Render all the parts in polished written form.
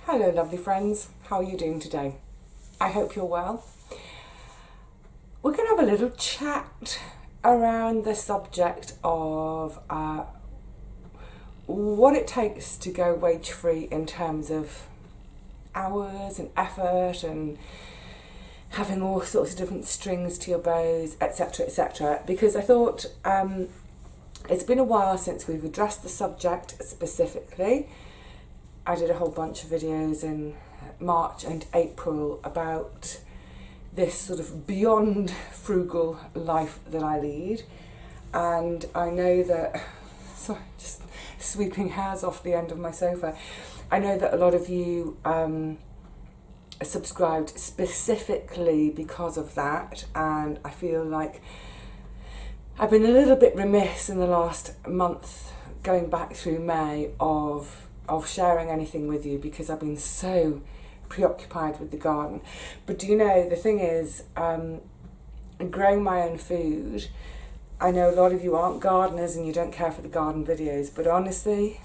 Hello lovely friends, how are you doing today? I hope you're well. We're going to have a little chat around the subject of what it takes to go wage free in terms of hours and effort and having all sorts of different strings to your bows, etc, etc. Because I thought it's been a while since we've addressed the subject specifically. I did a whole bunch of videos in March and April about this sort of beyond frugal life that I lead, and I know that, sorry, just sweeping hairs off the end of my sofa, I know that a lot of you subscribed specifically because of that, and I feel like I've been a little bit remiss in the last month going back through May of sharing anything with you because I've been so preoccupied with the garden. But do you know, the thing is, growing my own food, I know a lot of you aren't gardeners and you don't care for the garden videos, but honestly,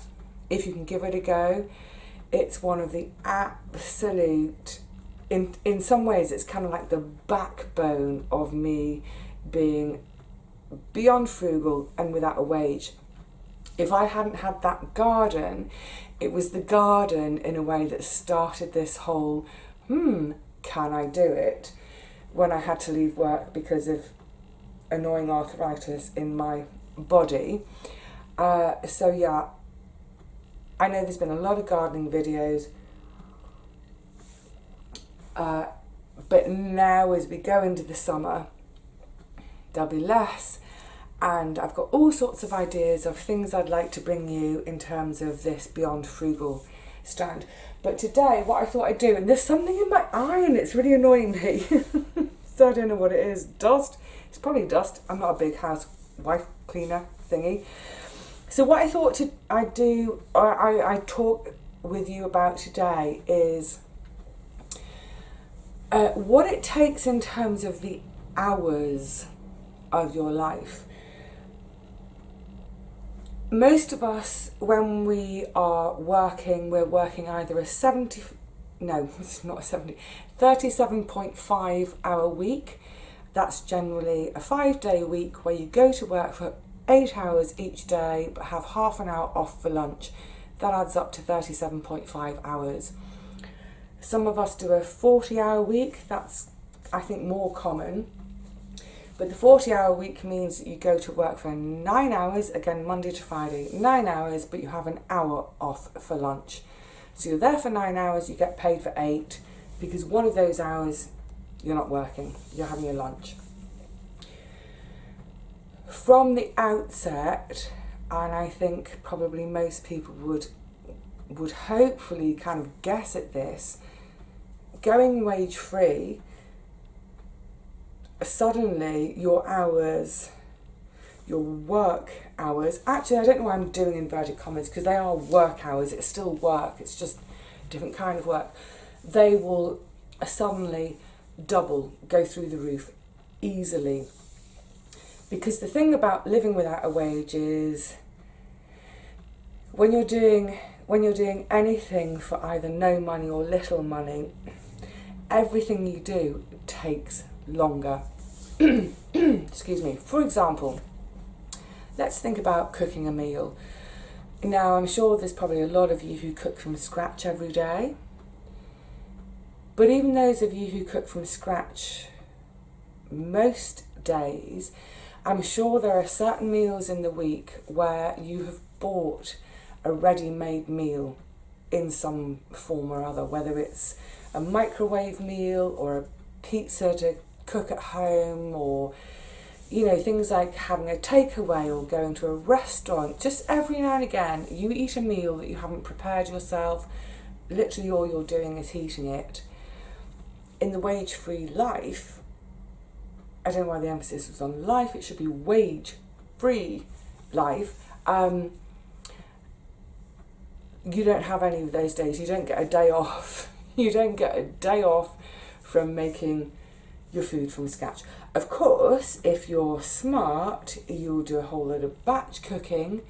if you can give it a go, it's one of the absolute, in some ways it's kind of like the backbone of me being beyond frugal and without a wage. If I hadn't had that garden, it was the garden in a way that started this whole, can I do it? When I had to leave work because of annoying arthritis in my body. So yeah, I know there's been a lot of gardening videos, but now as we go into the summer, there'll be less. And I've got all sorts of ideas of things I'd like to bring you in terms of this beyond frugal strand. But today, what I thought I'd do, and there's something in my eye and it's really annoying me. So I don't know what it is. Dust? It's probably dust. I'm not a big housewife cleaner thingy. So what I thought I'd do, or I talk with you about today is what it takes in terms of the hours of your life. Most of us, when we are working, we're working either a 37.5 hour week. That's generally a 5-day week where you go to work for 8 hours each day, but have half an hour off for lunch. That adds up to 37.5 hours. Some of us do a 40-hour week. That's, I think, more common. But the 40-hour week means that you go to work for 9 hours, again Monday to Friday, 9 hours, but you have an hour off for lunch. So you're there for 9 hours, you get paid for 8, because one of those hours you're not working, you're having your lunch. From the outset, and I think probably most people would hopefully kind of guess at this, going wage free, suddenly your hours, your work hours, actually I don't know why I'm doing inverted commas because they are work hours, it's still work, it's just a different kind of work, they will suddenly double, go through the roof easily. Because the thing about living without a wage is when you're doing anything for either no money or little money, everything you do takes longer. Excuse me. For example, let's think about cooking a meal. Now, I'm sure there's probably a lot of you who cook from scratch every day. But even those of you who cook from scratch most days, I'm sure there are certain meals in the week where you have bought a ready-made meal in some form or other, whether it's a microwave meal or a pizza to cook at home, or things like having a takeaway or going to a restaurant. Just every now and again you eat a meal that you haven't prepared yourself. Literally all you're doing is heating it. In the wage-free life, I don't know why the emphasis was on life, it should be wage-free life. You don't have any of those days. You don't get a day off. You don't get a day off from making your food from scratch. Of course, if you're smart, you'll do a whole load of batch cooking,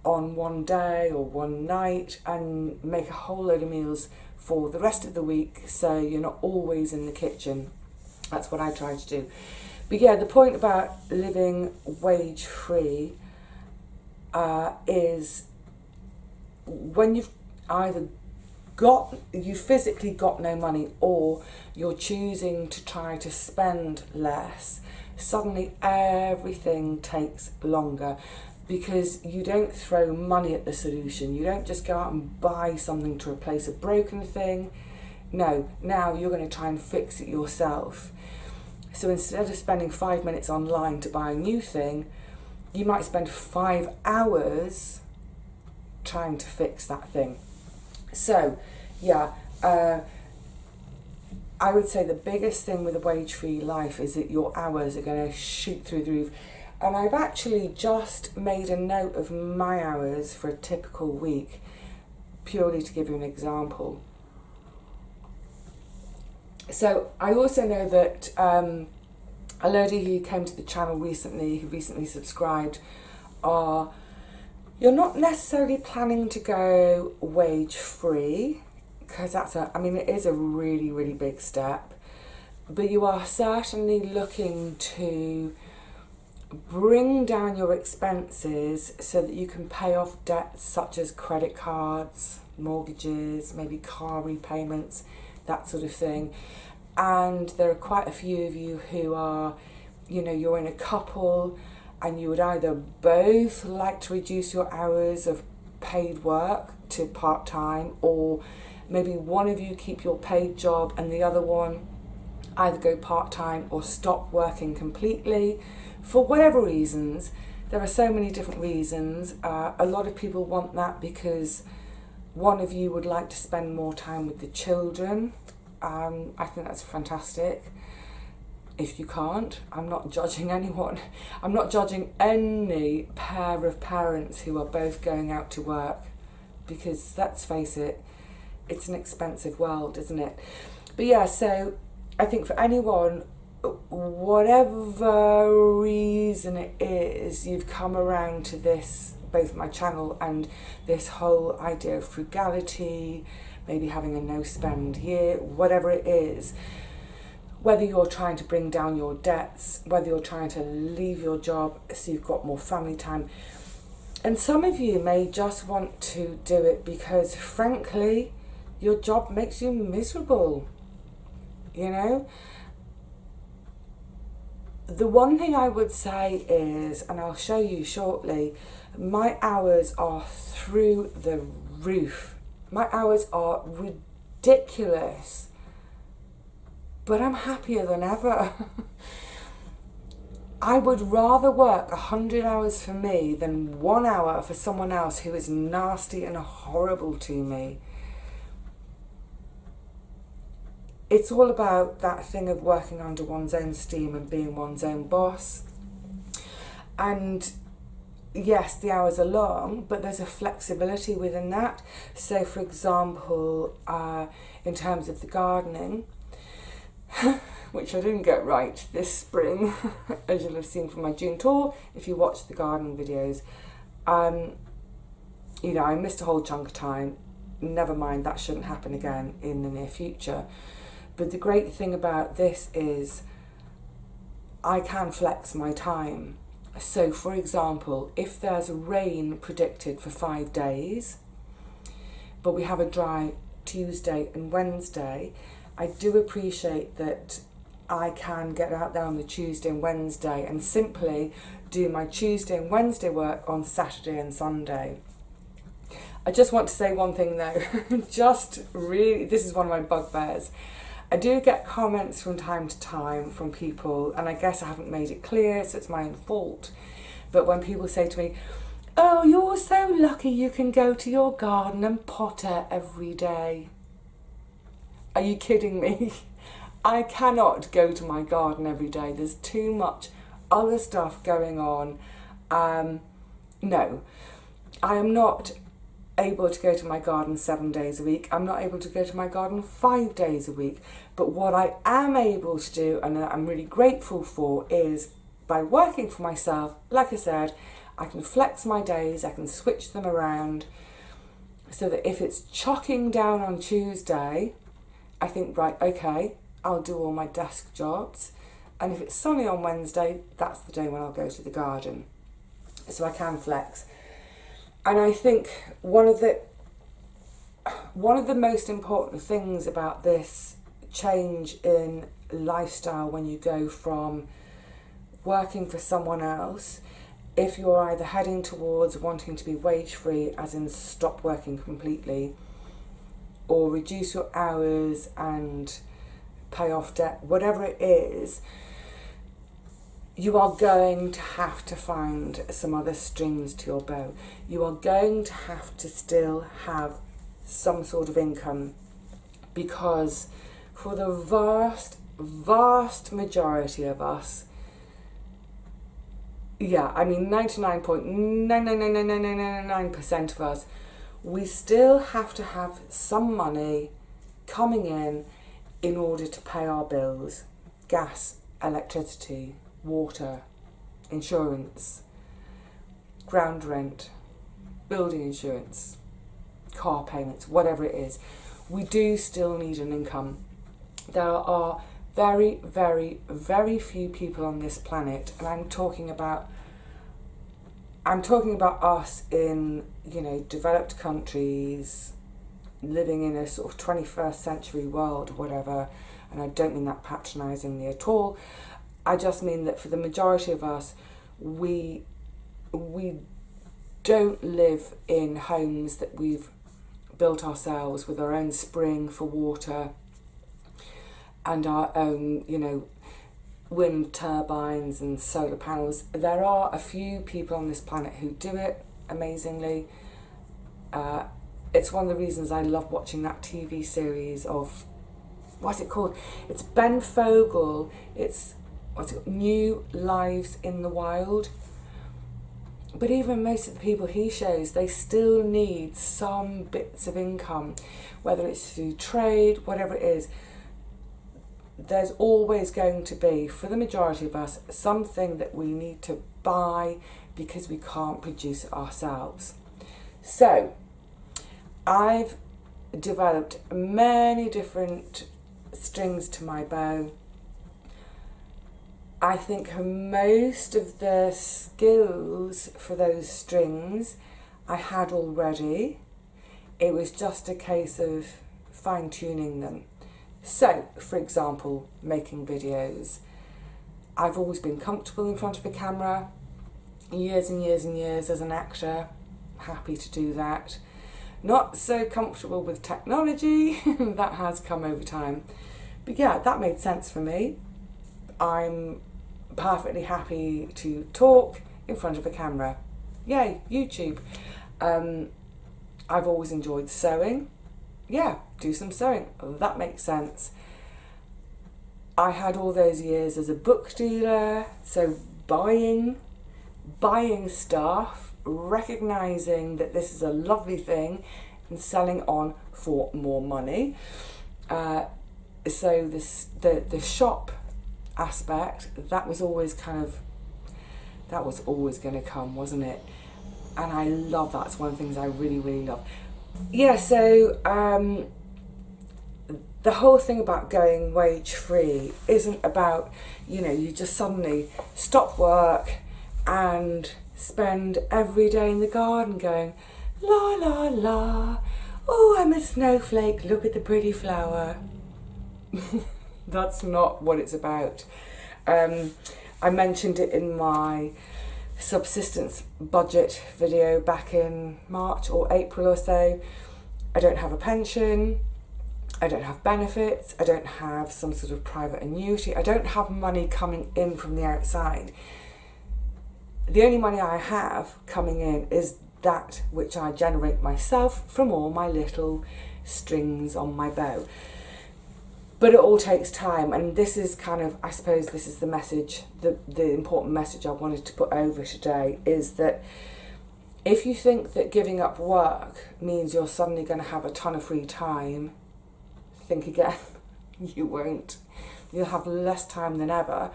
on one day or one night and make a whole load of meals for the rest of the week, so you're not always in the kitchen. That's what I try to do. But yeah, the point about living wage free is when you've either you physically got no money, or you're choosing to try to spend less, suddenly everything takes longer, because you don't throw money at the solution. You don't just go out and buy something to replace a broken thing. No, now you're going to try and fix it yourself. So instead of spending 5 minutes online to buy a new thing, you might spend 5 hours trying to fix that thing. So, yeah, I would say the biggest thing with a wage-free life is that your hours are going to shoot through the roof. And I've actually just made a note of my hours for a typical week, purely to give you an example. So I also know that a lady who came to the channel recently, who recently subscribed, you're not necessarily planning to go wage-free, because it is a really, really big step, but you are certainly looking to bring down your expenses so that you can pay off debts such as credit cards, mortgages, maybe car repayments, that sort of thing. And there are quite a few of you who are, you're in a couple and you would either both like to reduce your hours of paid work to part-time, or maybe one of you keep your paid job and the other one either go part-time or stop working completely. For whatever reasons, there are so many different reasons. A lot of people want that because one of you would like to spend more time with the children. I think that's fantastic. If you can't, I'm not judging anyone. I'm not judging any pair of parents who are both going out to work, because let's face it, it's an expensive world, isn't it? But yeah, so I think for anyone, whatever reason it is, you've come around to this, both my channel and this whole idea of frugality, maybe having a no-spend year, whatever it is, whether you're trying to bring down your debts, whether you're trying to leave your job so you've got more family time. And some of you may just want to do it because, frankly, your job makes you miserable, The one thing I would say is, and I'll show you shortly, my hours are through the roof. My hours are ridiculous, but I'm happier than ever. I would rather work 100 hours for me than 1 hour for someone else who is nasty and horrible to me. It's all about that thing of working under one's own steam and being one's own boss. And yes, the hours are long, but there's a flexibility within that. So, for example, in terms of the gardening, which I didn't get right this spring, as you'll have seen from my June tour, if you watch the gardening videos, I missed a whole chunk of time. Never mind, that shouldn't happen again in the near future. But the great thing about this is I can flex my time. So, for example, if there's rain predicted for 5 days, but we have a dry Tuesday and Wednesday, I do appreciate that I can get out there on the Tuesday and Wednesday and simply do my Tuesday and Wednesday work on Saturday and Sunday. I just want to say one thing though, this is one of my bugbears. I do get comments from time to time from people, and I guess I haven't made it clear, so it's my own fault. But when people say to me, "Oh, you're so lucky you can go to your garden and potter every day." Are you kidding me? I cannot go to my garden every day. There's too much other stuff going on. No, I am not able to go to my garden 7 days a week. I'm not able to go to my garden 5 days a week. But what I am able to do, and that I'm really grateful for, is by working for myself, like I said, I can flex my days, I can switch them around so that if it's chocking down on Tuesday, I think, right, okay, I'll do all my desk jobs. And if it's sunny on Wednesday, that's the day when I'll go to the garden. So I can flex. And I think one of the most important things about this change in lifestyle when you go from working for someone else, if you're either heading towards wanting to be wage free, as in stop working completely, or reduce your hours and pay off debt, whatever it is, you are going to have to find some other strings to your bow. You are going to have to still have some sort of income, because for the vast majority of us, 99.9999999% of us, we still have to have some money coming in order to pay our bills, gas, electricity, water, insurance, ground rent, building insurance, car payments, whatever it is. We do still need an income. There are very, very, very few people on this planet, and I'm talking about us in, developed countries, living in a sort of 21st century world, whatever, and I don't mean that patronisingly at all. I just mean that for the majority of us, we don't live in homes that we've built ourselves with our own spring for water and our own, wind turbines and solar panels. There are a few people on this planet who do it amazingly. It's one of the reasons I love watching that TV series of, what's it called? It's Ben Fogle. It's New Lives in the Wild. But even most of the people he shows, they still need some bits of income, whether it's through trade, whatever it is. There's always going to be, for the majority of us, something that we need to buy because we can't produce it ourselves. So, I've developed many different strings to my bow. I think most of the skills for those strings I had already. It was just a case of fine-tuning them. So, for example, making videos. I've always been comfortable in front of a camera, years and years and years as an actor, happy to do that. Not so comfortable with technology, that has come over time. But yeah, that made sense for me. I'm perfectly happy to talk in front of a camera. Yay, YouTube. I've always enjoyed sewing. Yeah, do some sewing. That makes sense. I had all those years as a book dealer, so buying stuff, recognising that this is a lovely thing and selling on for more money. So the shop aspect, that was always going to come, wasn't it? And I love that. It's one of the things I really, really love. Yeah, so the whole thing about going wage free isn't about, you just suddenly stop work and spend every day in the garden going, la la la, oh, I'm a snowflake, look at the pretty flower. That's not what it's about. I mentioned it in my subsistence budget video back in March or April or so. I don't have a pension, I don't have benefits, I don't have some sort of private annuity, I don't have money coming in from the outside. The only money I have coming in is that which I generate myself from all my little strings on my bow. But it all takes time, and this is I suppose this is the message, the important message I wanted to put over today, is that if you think that giving up work means you're suddenly going to have a ton of free time, think again. You won't. You'll have less time than ever.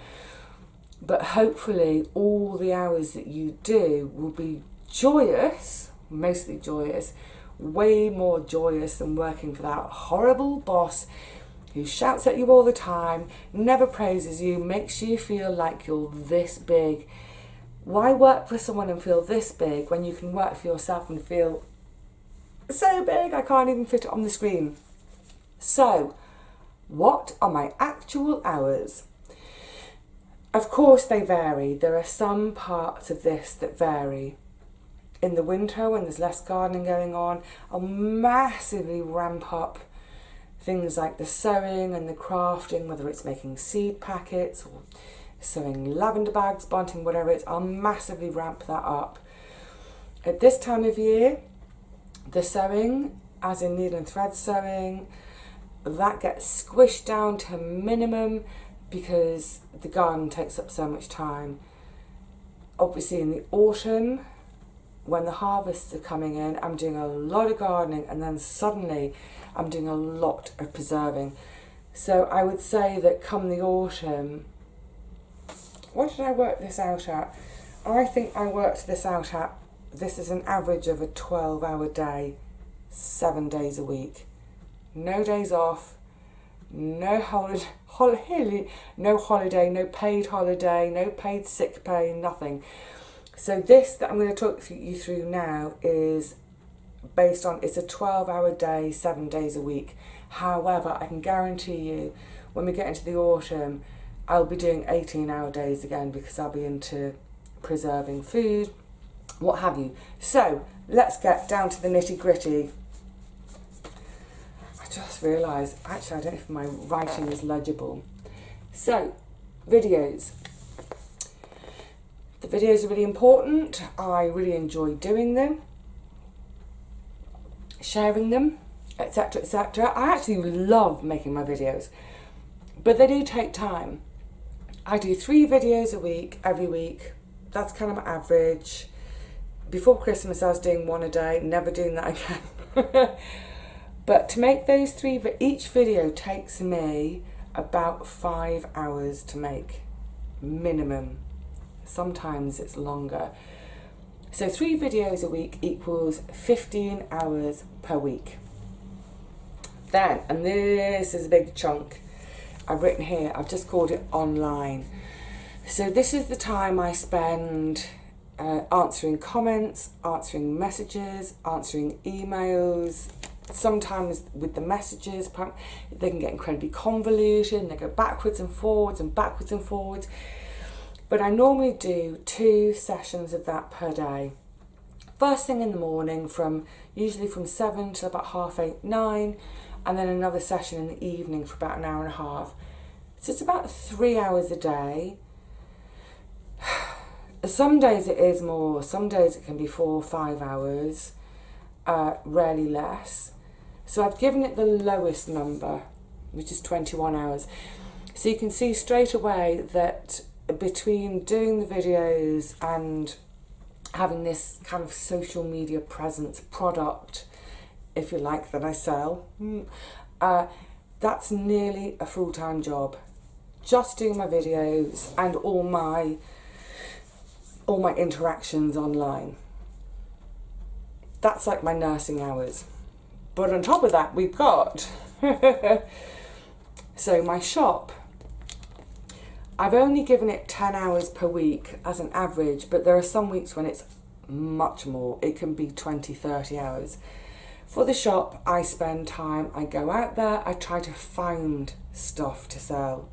But hopefully all the hours that you do will be joyous, mostly joyous, way more joyous than working for that horrible boss who shouts at you all the time, never praises you, makes you feel like you're this big. Why work for someone and feel this big when you can work for yourself and feel so big I can't even fit it on the screen? So, what are my actual hours? Of course they vary. There are some parts of this that vary. In the winter, when there's less gardening going on, I'll massively ramp up things like the sewing and the crafting, whether it's making seed packets or sewing lavender bags, bunting, whatever it is, I'll massively ramp that up. At this time of year, the sewing, as in needle and thread sewing, that gets squished down to a minimum because the garden takes up so much time. Obviously in the autumn, when the harvests are coming in, I'm doing a lot of gardening, and then suddenly I'm doing a lot of preserving. So I would say that come the autumn, what did I work this out at? I think I worked this out at, this is an average of a 12-hour day, 7 days a week. No days off, no holiday, no paid holiday, no paid sick pay, nothing. So this that I'm going to talk you through now is based on, it's a 12-hour day, 7 days a week. However, I can guarantee you when we get into the autumn, I'll be doing 18-hour days again because I'll be into preserving food, what have you. So let's get down to the nitty-gritty. I just realised, actually I don't know if my writing is legible. So, videos. The videos are really important. I really enjoy doing them, sharing them, etc, etc. I actually love making my videos, but they do take time. I do 3 videos a week, every week. That's kind of my average. Before Christmas I was doing 1 a day, never doing that again. But to make those 3, each video takes me about 5 hours to make, minimum. Sometimes it's longer. So 3 videos a week equals 15 hours per week. Then, and this is a big chunk, I've written here, I've just called it online. So this is the time I spend answering comments, answering messages, answering emails. Sometimes with the messages, they can get incredibly convoluted and they go backwards and forwards and backwards and forwards. But I normally do 2 sessions of that per day. First thing in the morning, usually from 7 to about 8:30, 9, and then another session in the evening for about an hour and a half. So it's about 3 hours a day. Some days it is more, some days it can be 4 or 5 hours, rarely less. So I've given it the lowest number, which is 21 hours. So you can see straight away that between doing the videos and having this kind of social media presence product, if you like, that I sell, that's nearly a full-time job. Just doing my videos and all my interactions online. That's like my nursing hours. But on top of that, we've got so my shop. I've only given it 10 hours per week as an average, but there are some weeks when it's much more. It can be 20, 30 hours. For the shop, I spend time, I go out there, I try to find stuff to sell.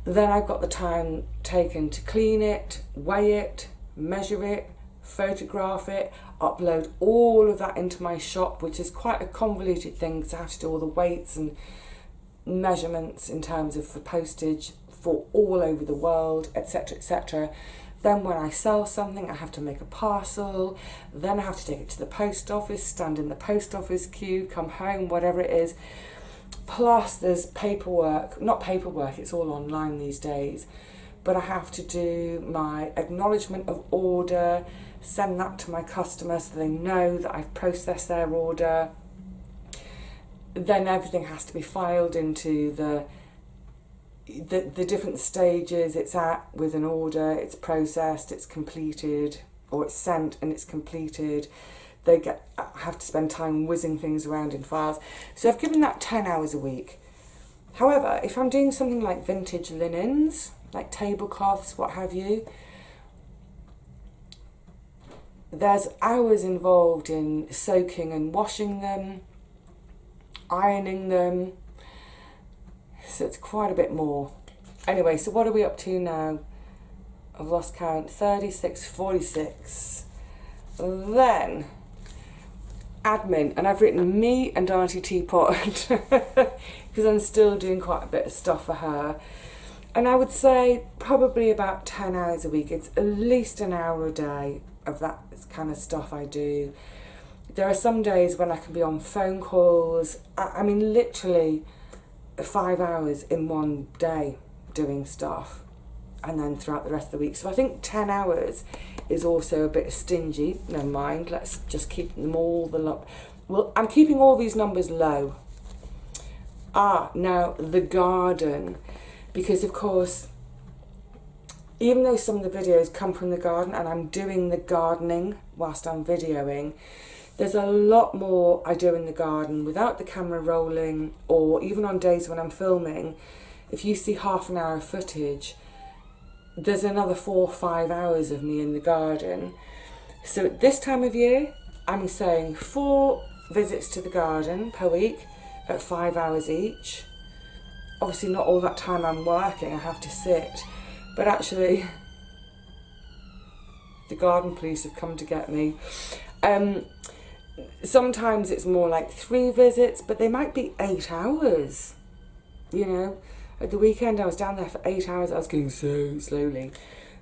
Then I've got the time taken to clean it, weigh it, measure it, photograph it, upload all of that into my shop, which is quite a convoluted thing because I have to do all the weights and measurements in terms of for postage for all over the world, etc, etc. Then when I sell something, I have to make a parcel, then I have to take it to the post office, stand in the post office queue, come home, whatever it is. Plus there's paperwork, not paperwork, it's all online these days, but I have to do my acknowledgement of order, send that to my customer so they know that I've processed their order. Then everything has to be filed into the the different stages it's at with an order. It's processed, it's completed, or it's sent and it's completed. They have to spend time whizzing things around in files. So I've given that 10 hours a week. However, if I'm doing something like vintage linens, like tablecloths, what have you, there's hours involved in soaking and washing them, ironing them, so it's quite a bit more. Anyway, so what are we up to now? I've lost count. 36, 46. Then admin, and I've written me and Auntie Teapot because I'm still doing quite a bit of stuff for her. And I would say probably about 10 hours a week. It's at least an hour a day of that kind of stuff I do. There are some days when I can be on phone calls. I mean, literally 5 hours in one day doing stuff, and then throughout the rest of the week. So I think 10 hours is also a bit stingy. Never mind, let's just keep them all well, I'm keeping all these numbers low. Now the garden, because of course, even though some of the videos come from the garden and I'm doing the gardening whilst I'm videoing, there's a lot more I do in the garden without the camera rolling, or even on days when I'm filming. If you see half an hour of footage, there's another 4 or 5 hours of me in the garden. So at this time of year, I'm saying 4 visits to the garden per week at 5 hours each. Obviously not all that time I'm working, I have to sit. But actually, the garden police have come to get me. Sometimes it's more like 3 visits, but they might be 8 hours. You know, at the weekend I was down there for 8 hours. I was going so slowly.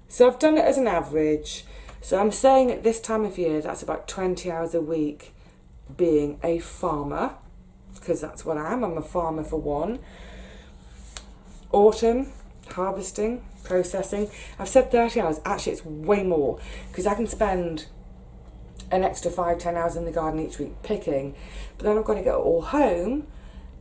So I've done it as an average. So I'm saying at this time of year, that's about 20 hours a week being a farmer, because that's what I am. I'm a farmer for one. Autumn, harvesting, processing. I've said 30 hours. Actually, it's way more, because I can spend an extra 5-10 hours in the garden each week picking, but then I've got to get it all home,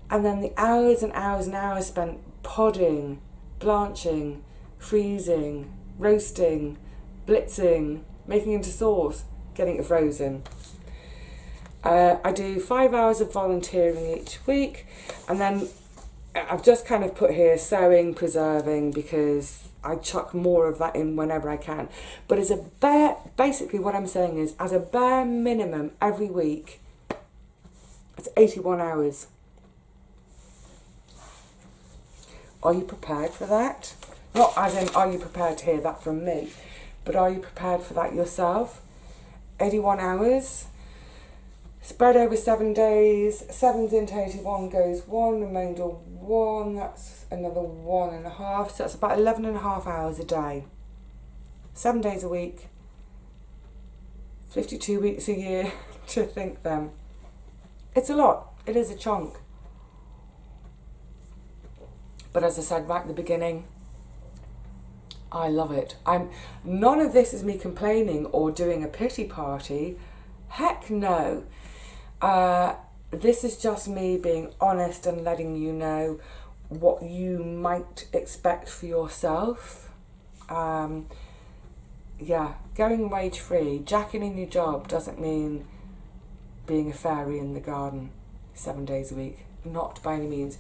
and then the hours and hours and hours spent podding, blanching, freezing, roasting, blitzing, making into sauce, getting it frozen. I do 5 hours of volunteering each week, and then I've just kind of put here sewing, preserving, because I chuck more of that in whenever I can. But as a basically what I'm saying is, as a bare minimum every week, it's 81 hours. Are you prepared for that? Not as in, are you prepared to hear that from me? But are you prepared for that yourself? 81 hours, spread over 7 days. 7 into 81 goes 1, remainder 1, that's another 1.5. So that's about 11.5 hours a day. 7 days a week, 52 weeks a year to think them. It's a lot. It is a chunk. But as I said right at the beginning, I love it. None of this is me complaining or doing a pity party. Heck no. This is just me being honest and letting you know what you might expect for yourself. Yeah, going wage free, jacking in your job doesn't mean being a fairy in the garden 7 days a week. Not by any means.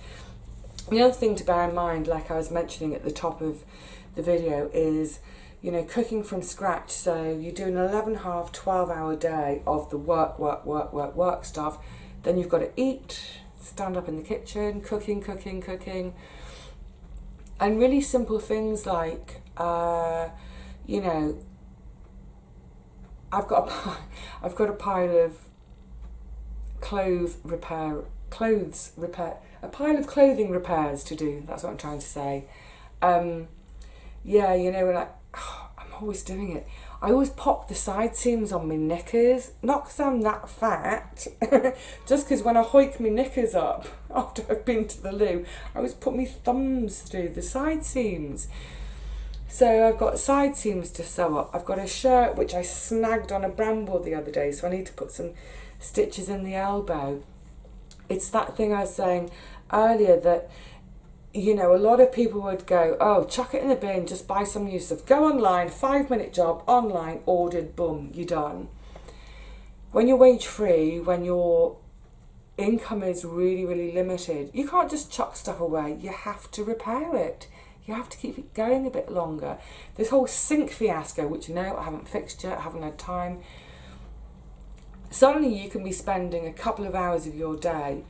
The other thing to bear in mind, like I was mentioning at the top of the video, is, you know, cooking from scratch. So you do an 11.5, 12-hour day of the work stuff. Then you've got to eat, stand up in the kitchen, cooking. And really simple things like, you know, I've got a pile of a pile of clothing repairs to do. That's what I'm trying to say. Yeah, you know, like, I'm always doing it. I always pop the side seams on my knickers, not because I'm that fat, just because when I hoik my knickers up after I've been to the loo, I always put my thumbs through the side seams. So I've got side seams to sew up. I've got a shirt which I snagged on a bramble the other day, so I need to put some stitches in the elbow. It's that thing I was saying earlier, that you know, a lot of people would go, oh, chuck it in the bin, just buy some new stuff. Go online, 5-minute job, online, ordered, boom, you're done. When you're wage free, when your income is really, really limited, you can't just chuck stuff away. You have to repair it. You have to keep it going a bit longer. This whole sink fiasco, which no, I haven't fixed yet, I haven't had time. Suddenly you can be spending a couple of hours of your day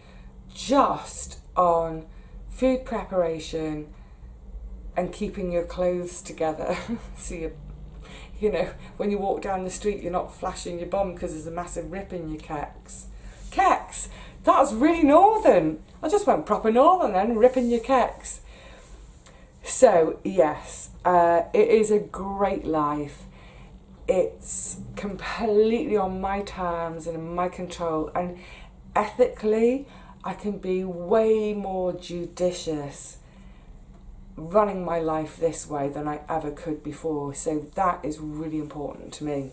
just on food preparation and keeping your clothes together. So you know, when you walk down the street, you're not flashing your bum because there's a massive rip in your kecks. Kecks? That was really northern. I just went proper northern then, ripping your kecks. So yes, it is a great life. It's completely on my terms and in my control, and ethically I can be way more judicious running my life this way than I ever could before. So that is really important to me.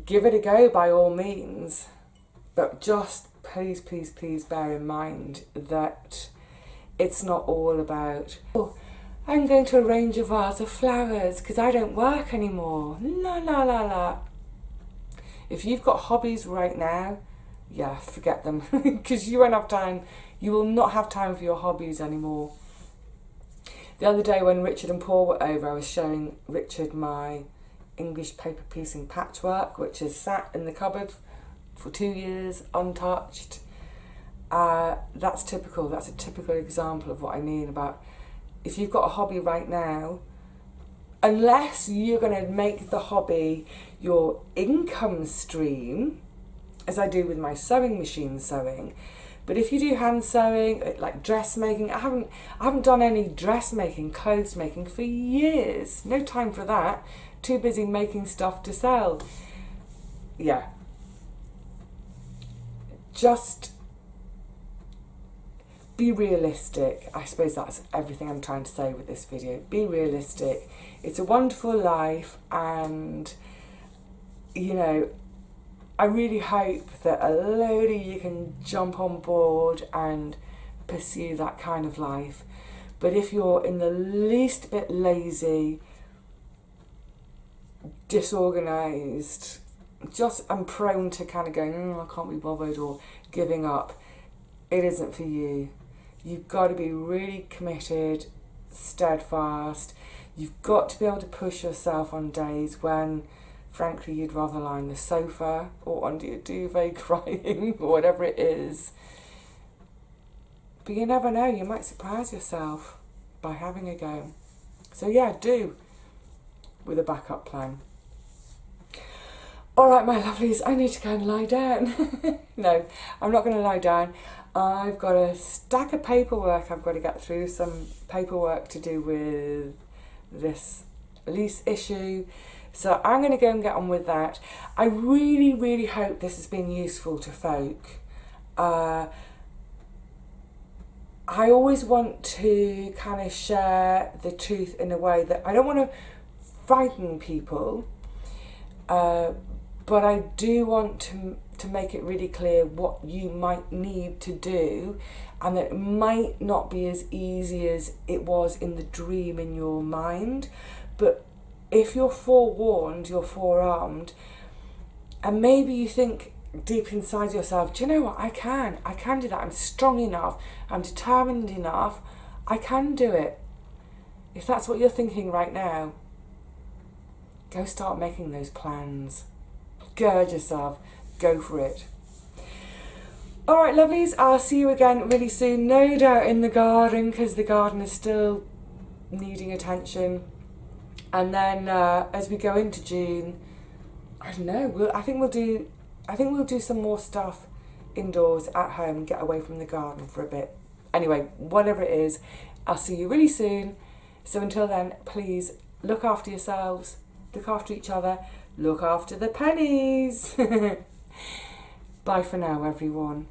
Give it a go by all means, but just please, please, please bear in mind that it's not all about, oh, I'm going to arrange a vase of flowers because I don't work anymore. La la la la. If you've got hobbies right now, yeah, forget them because you won't have time. You will not have time for your hobbies anymore. The other day when Richard and Paul were over, I was showing Richard my English paper piecing patchwork, which is sat in the cupboard for 2 years untouched. That's typical. That's a typical example of what I mean about, if you've got a hobby right now, unless you're going to make the hobby your income stream, as I do with my sewing machine sewing. But if you do hand sewing, like dressmaking, I haven't done any dressmaking, clothes making for years. No time for that. Too busy making stuff to sell. Yeah. Just be realistic. I suppose that's everything I'm trying to say with this video. Be realistic. It's a wonderful life, and you know, I really hope that a load of you can jump on board and pursue that kind of life. But if you're in the least bit lazy, disorganised, I'm prone to kind of going, I can't be bothered, or giving up, it isn't for you. You've got to be really committed, steadfast. You've got to be able to push yourself on days when, frankly, you'd rather lie on the sofa or under your duvet crying or whatever it is. But you never know, you might surprise yourself by having a go. So yeah, do, with a backup plan. All right, my lovelies, I need to go and lie down. No, I'm not going to lie down. I've got a stack of paperwork I've got to get through, some paperwork to do with this lease issue. So I'm going to go and get on with that. I really, really hope this has been useful to folk. I always want to kind of share the truth in a way that I don't want to frighten people, but I do want to make it really clear what you might need to do, and that it might not be as easy as it was in the dream in your mind. But if you're forewarned, you're forearmed, and maybe you think deep inside yourself, do you know what, I can do that, I'm strong enough, I'm determined enough, I can do it. If that's what you're thinking right now, go start making those plans. Gird yourself, go for it. Alright lovelies, I'll see you again really soon, no doubt in the garden, because the garden is still needing attention. And then as we go into June, I don't know, I think we'll do some more stuff indoors at home, get away from the garden for a bit. Anyway, whatever it is, I'll see you really soon. So until then, please look after yourselves, look after each other, look after the pennies. Bye for now, everyone.